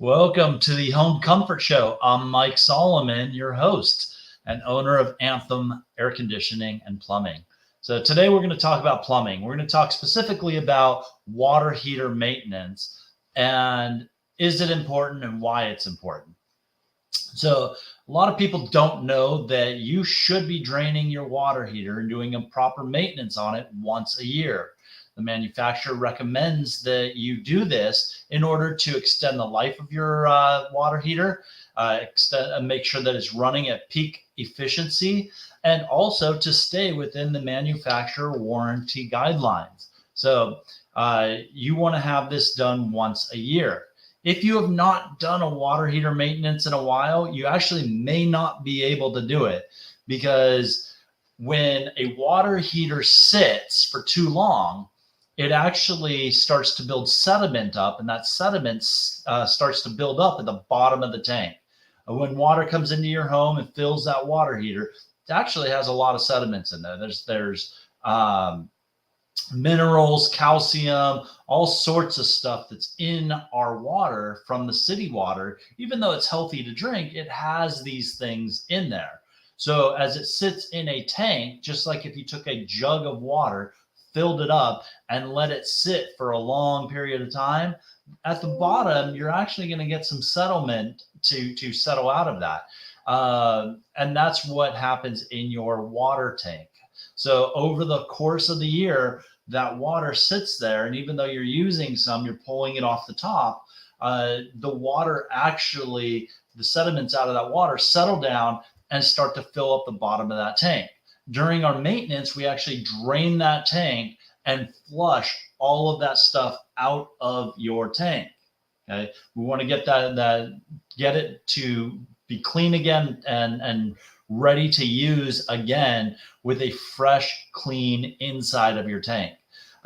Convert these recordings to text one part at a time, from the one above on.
Welcome to the Home Comfort Show. I'm Mike Solomon, your host and owner of Anthem Air Conditioning and Plumbing. So today we're going to talk about plumbing. We're going to talk specifically about water heater maintenance and is it important and why it's important. So a lot of people don't know that you should be draining your water heater and doing a proper maintenance on it once a year. The manufacturer recommends that you do this in order to extend the life of your water heater, make sure that it's running at peak efficiency, and also to stay within the manufacturer warranty guidelines. So you want to have this done once a year. If you have not done a water heater maintenance in a while, you actually may not be able to do it, because when a water heater sits for too long, it actually starts to build sediment up, and that sediment starts to build up at the bottom of the tank. When water comes into your home and fills that water heater, it actually has a lot of sediments in there. There's minerals, calcium, all sorts of stuff that's in our water from the city water. Even though it's healthy to drink, it has these things in there. So as it sits in a tank, just like if you took a jug of water, filled it up and let it sit for a long period of time, at the bottom, you're actually going to get some settlement to settle out of that. And that's what happens in your water tank. So over the course of the year, that water sits there, and even though you're using some, you're pulling it off the top, the water actually, the sediments out of that water settle down and start to fill up the bottom of that tank. During our maintenance, we actually drain that tank and flush all of that stuff out of your tank. Okay, we want to get get it to be clean again and ready to use again with a fresh, clean inside of your tank.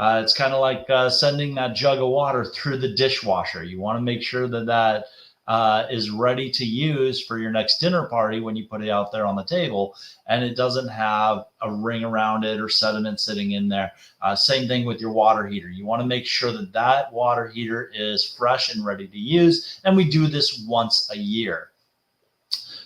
It's kind of like sending that jug of water through the dishwasher. You want to make sure that is ready to use for your next dinner party when you put it out there on the table, and it doesn't have a ring around it or sediment sitting in there. Same thing with your water heater. You want to make sure that water heater is fresh and ready to use, and we do this once a year.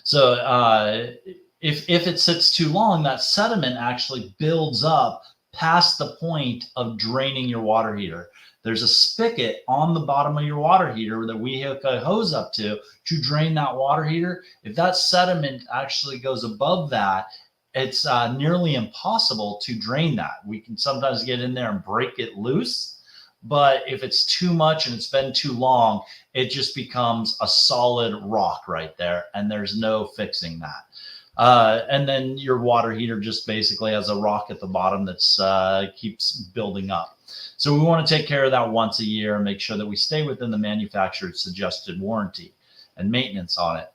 So if it sits too long, that sediment actually builds up past the point of draining your water heater. There's a spigot on the bottom of your water heater that we hook a hose up to drain that water heater. If that sediment actually goes above that, it's nearly impossible to drain that. We can sometimes get in there and break it loose, but if it's too much and it's been too long, it just becomes a solid rock right there, and there's no fixing that. And then your water heater just basically has a rock at the bottom that's keeps building up. So we want to take care of that once a year and make sure that we stay within the manufacturer's suggested warranty and maintenance on it.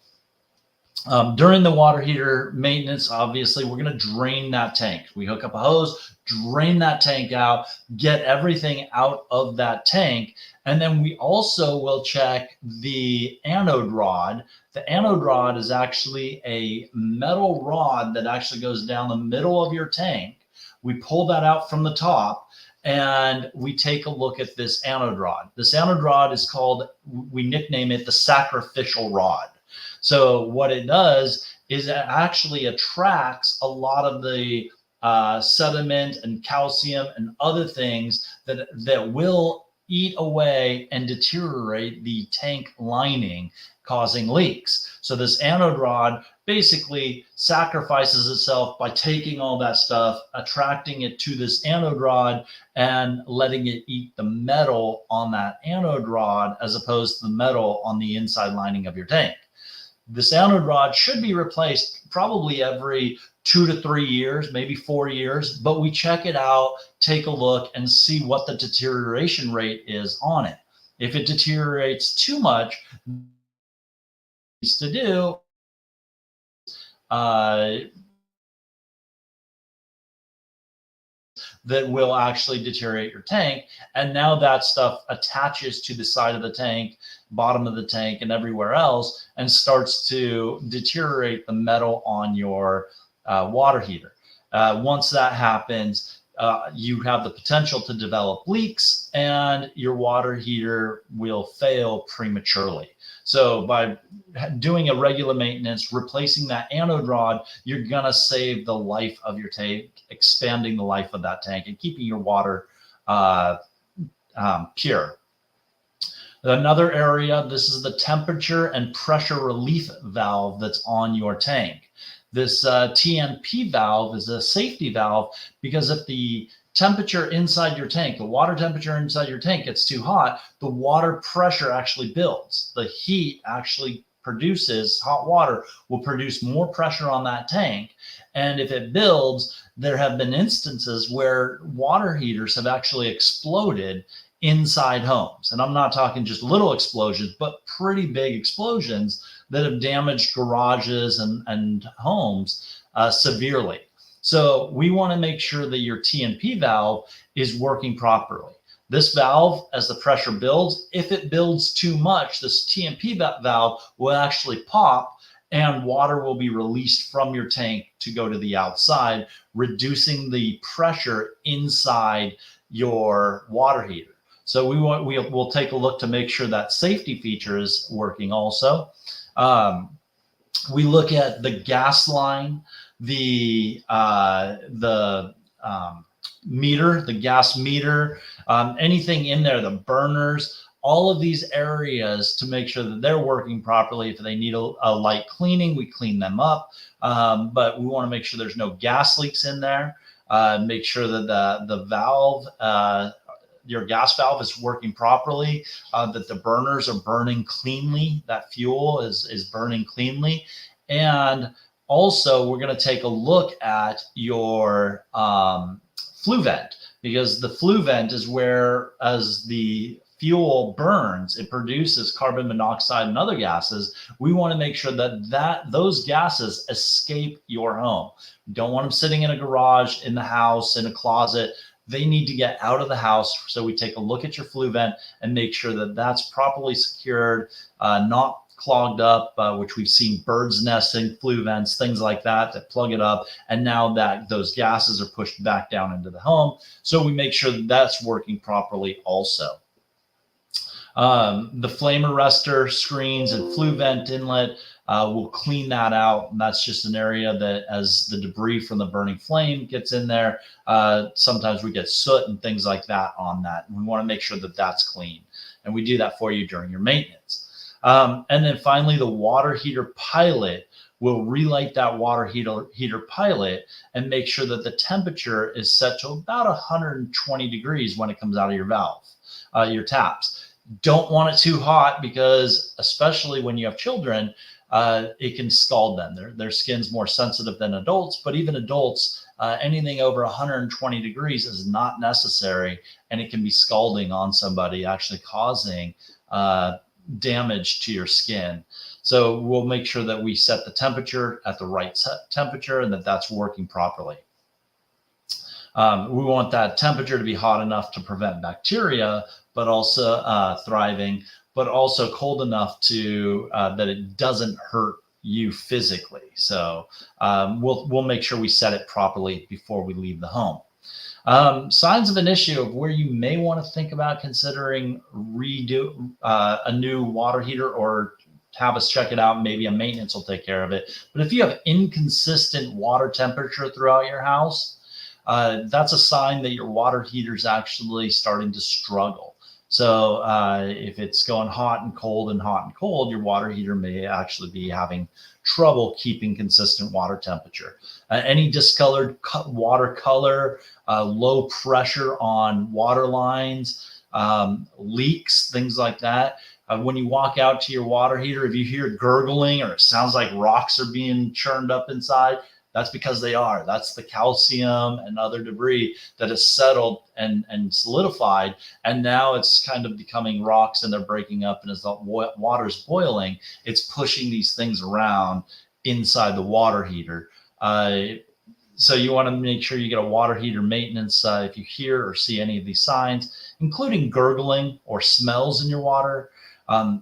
During the water heater maintenance, obviously, we're going to drain that tank. We hook up a hose, drain that tank out, get everything out of that tank. And then we also will check the anode rod. The anode rod is actually a metal rod that actually goes down the middle of your tank. We pull that out from the top, and we take a look at this anode rod. This anode rod is called, we nickname it the sacrificial rod. So what it does is it actually attracts a lot of the sediment and calcium and other things that will eat away and deteriorate the tank lining, causing leaks. So this anode rod basically sacrifices itself by taking all that stuff, attracting it to this anode rod, and letting it eat the metal on that anode rod as opposed to the metal on the inside lining of your tank. This anode rod should be replaced probably every 2 to 3 years, maybe 4 years, but we check it out, take a look, and see what the deterioration rate is on it. If it deteriorates too much, to do that will actually deteriorate your tank, and now that stuff attaches to the side of the tank, bottom of the tank, and everywhere else, and starts to deteriorate the metal on your water heater. Once that happens, you have the potential to develop leaks, and your water heater will fail prematurely. So by doing a regular maintenance, replacing that anode rod, you're gonna save the life of your tank, expanding the life of that tank, and keeping your water pure. Another area, this is the temperature and pressure relief valve that's on your tank. This TMP valve is a safety valve because if the temperature inside your tank, the water temperature inside your tank gets too hot, the water pressure actually builds. The heat actually produces, hot water will produce more pressure on that tank. And if it builds, there have been instances where water heaters have actually exploded inside homes. And I'm not talking just little explosions, but pretty big explosions that have damaged garages and homes severely. So we want to make sure that your TMP valve is working properly. This valve, as the pressure builds, if it builds too much, this TMP valve will actually pop and water will be released from your tank to go to the outside, reducing the pressure inside your water heater. So we'll take a look to make sure that safety feature is working also. We look at the gas line, the meter, the gas meter, anything in there, the burners, all of these areas to make sure that they're working properly. If they need a light cleaning, we clean them up. But we want to make sure there's no gas leaks in there. Make sure that the valve, your gas valve is working properly, that the burners are burning cleanly, that fuel is burning cleanly. And also we're going to take a look at your flue vent, because the flue vent is where, as the fuel burns, it produces carbon monoxide and other gases. We want to make sure that those gases escape your home. We don't want them sitting in a garage, in the house, in a closet. They need to get out of the house. So we take a look at your flue vent and make sure that that's properly secured, not clogged up, which we've seen birds nesting, flue vents, things like that plug it up. And now that those gases are pushed back down into the home. So we make sure that that's working properly also. The flame arrestor screens and flue vent inlet, we'll clean that out. And that's just an area that, as the debris from the burning flame gets in there, sometimes we get soot and things like that on that. And we want to make sure that that's clean. And we do that for you during your maintenance. And then finally, the water heater pilot will relight that water heater pilot and make sure that the temperature is set to about 120 degrees when it comes out of your valve, your taps. Don't want it too hot, because especially when you have children, it can scald them. Their skin's more sensitive than adults, but even adults, anything over 120 degrees is not necessary, and it can be scalding on somebody, actually causing damage to your skin. So we'll make sure that we set the temperature at the right temperature and that that's working properly. We want that temperature to be hot enough to prevent bacteria, but also thriving, but also cold enough to that it doesn't hurt you physically. So we'll make sure we set it properly before we leave the home. Signs of an issue of where you may want to think about considering redo a new water heater, or have us check it out. Maybe a maintenance will take care of it. But if you have inconsistent water temperature throughout your house, that's a sign that your water heater is actually starting to struggle. So if it's going hot and cold and hot and cold, your water heater may actually be having trouble keeping consistent water temperature. Any discolored water color, low pressure on water lines, leaks, things like that. When you walk out to your water heater, if you hear gurgling or it sounds like rocks are being churned up inside, that's because they are. That's the calcium and other debris that has settled and solidified. And now it's kind of becoming rocks, and they're breaking up. And as the water's boiling, it's pushing these things around inside the water heater. So you want to make sure you get a water heater maintenance if you hear or see any of these signs, including gurgling or smells in your water.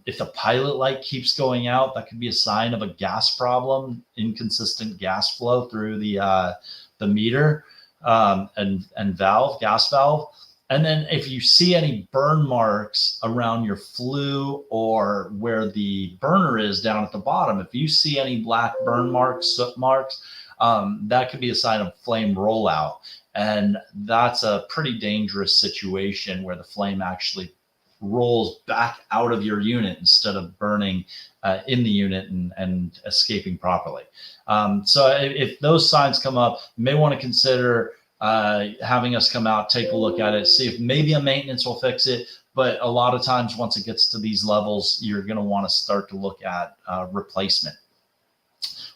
If the pilot light keeps going out, that could be a sign of a gas problem, inconsistent gas flow through the meter and valve, gas valve. And then if you see any burn marks around your flue or where the burner is down at the bottom, if you see any black burn marks, soot marks, that could be a sign of flame rollout. And that's a pretty dangerous situation where the flame actually rolls back out of your unit instead of burning in the unit and escaping properly. So if those signs come up, you may want to consider having us come out, take a look at it, see if maybe a maintenance will fix it. But a lot of times, once it gets to these levels, you're going to want to start to look at replacement.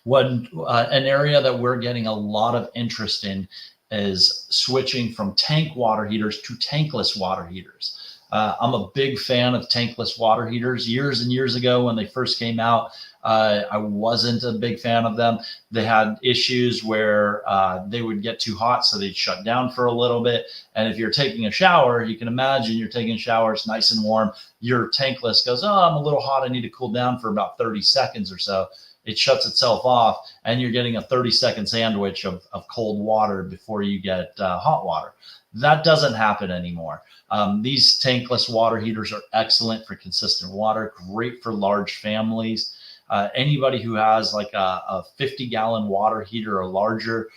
An area that we're getting a lot of interest in is switching from tank water heaters to tankless water heaters. I'm a big fan of tankless water heaters. Years and years ago, when they first came out, I wasn't a big fan of them. They had issues where they would get too hot, so they'd shut down for a little bit. And if you're taking a shower, you can imagine you're taking a shower, it's nice and warm. Your tankless goes, oh, I'm a little hot, I need to cool down for about 30 seconds or so. It shuts itself off, and you're getting a 30-second sandwich of cold water before you get hot water. That doesn't happen anymore. These tankless water heaters are excellent for consistent water, great for large families. Anybody who has like a 50-gallon water heater or larger,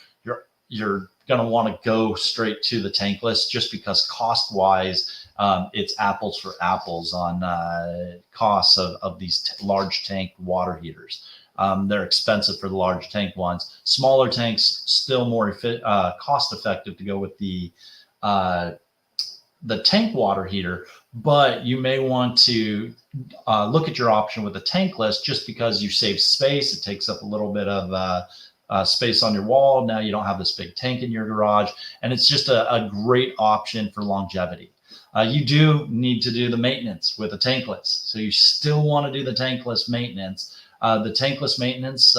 you're going to want to go straight to the tankless, just because cost-wise, it's apples for apples on costs of these large tank water heaters. They're expensive for the large tank ones. Smaller tanks, still more cost effective to go with the tank water heater, but you may want to look at your option with the tankless, just because you save space. It takes up a little bit of space on your wall. Now you don't have this big tank in your garage, and it's just a great option for longevity. You do need to do the maintenance with a tankless, so you still want to do the tankless maintenance. The tankless maintenance,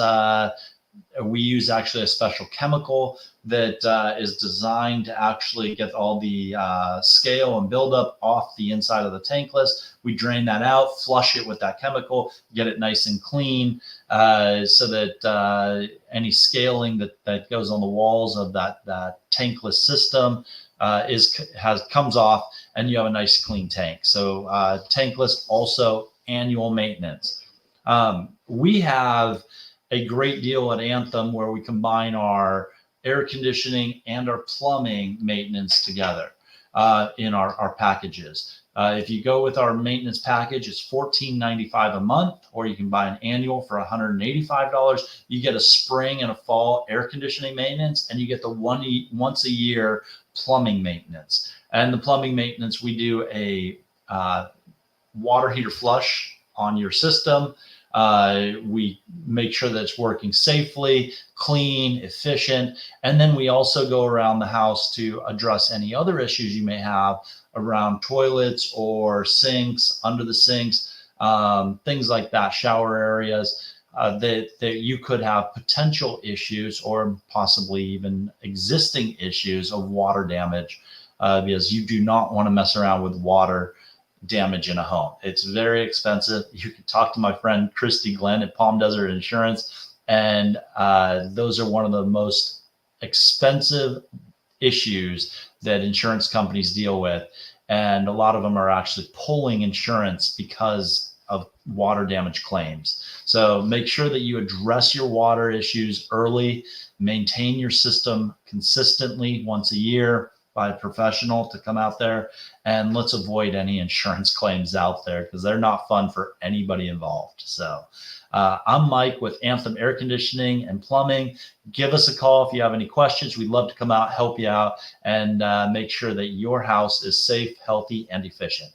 we use actually a special chemical that is designed to actually get all the scale and buildup off the inside of the tankless. We drain that out, flush it with that chemical, get it nice and clean, so that any scaling that goes on the walls of that tankless system comes off, and you have a nice clean tank. So tankless, also annual maintenance. We have a great deal at Anthem where we combine our air conditioning and our plumbing maintenance together in our packages. If you go with our maintenance package, it's $14.95 a month, or you can buy an annual for $185. You get a spring and a fall air conditioning maintenance, and you get the once a year plumbing maintenance. And the plumbing maintenance, we do a water heater flush on your system. We make sure that it's working safely, clean, efficient. And then we also go around the house to address any other issues you may have around toilets or sinks, under the sinks, things like that, shower areas, that you could have potential issues or possibly even existing issues of water damage, because you do not want to mess around with water damage in a home. It's very expensive. You can talk to my friend Christy Glenn at Palm Desert Insurance, and those are one of the most expensive issues that insurance companies deal with, and a lot of them are actually pulling insurance because of water damage claims. So make sure that you address your water issues early, maintain your system consistently once a year by a professional to come out there, and let's avoid any insurance claims out there, because they're not fun for anybody involved. So I'm Mike with Anthem Air Conditioning and Plumbing. Give us a call if you have any questions. We'd love to come out, help you out, and make sure that your house is safe, healthy, and efficient.